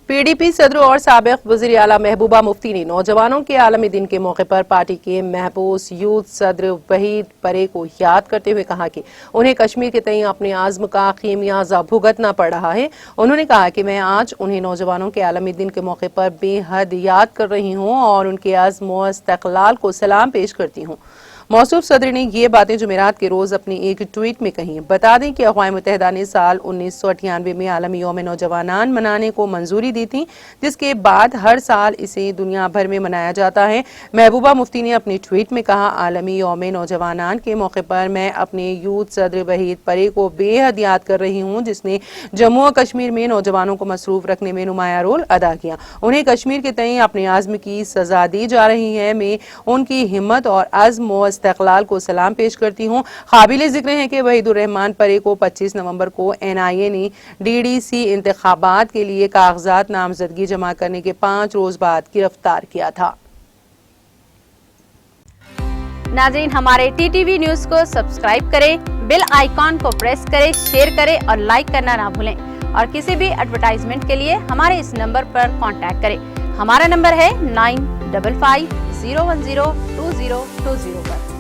PDP सदर और साबिक वज़ीर आला महबूबा मुफ्ती ने नौजवानों के आलमी दिन के मौके पर पार्टी के महबूस यूथ सदर वहीद परे को याद करते हुए कहा कि उन्हें कश्मीर के तई अपने आज़्म का खीमियाजा भुगतना पड़ रहा है। उन्होंने कहा कि मैं आज उन्हें नौजवानों के आलमी दिन के मौके पर बेहद याद कर रही हूँ और उनके आज़्म व इस्तक़लाल को सलाम पेश करती हूँ। मौसूफ सदर ने ये बातें जुमेरात के रोज अपनी एक ट्वीट में कही। बता दें कि अक़वाम मुत्तहिदा ने साल 1998 में आलमी यौम नौजवानान मनाने को मंजूरी दी थी, जिसके बाद हर साल इसे दुनिया भर में मनाया जाता है। महबूबा मुफ्ती ने अपनी ट्वीट में कहा, आलमी यौम नौजवानान के मौके पर मैं अपने यूथ सदर वहीद परे को बेहद याद कर रही हूँ, जिसने जम्मू और कश्मीर में नौजवानों को मसरूफ रखने में नुमाया रोल अदा किया। उन्हें कश्मीर के तई अपने आज़्म की सजा दी जा रही है। मैं उनकी हिम्मत और अज़्म व इस्तक़लाल को सलाम पेश करती हूँ। काबिल ज़िक्र है कि वहीदुर्रहमान परे को 25 नवंबर को NIA ने DDC इंतखाबात के लिए कागजात नामजदगी जमा करने के 5 रोज बाद गिरफ्तार किया था। नाज़रीन, हमारे TTV न्यूज को सब्सक्राइब करें, बेल आइकॉन को प्रेस करें, शेयर करें और लाइक करना ना भूलें। और किसी भी एडवर्टाइजमेंट के लिए हमारे इस नंबर पर कांटेक्ट करें। हमारा नंबर है 9550102020 पर।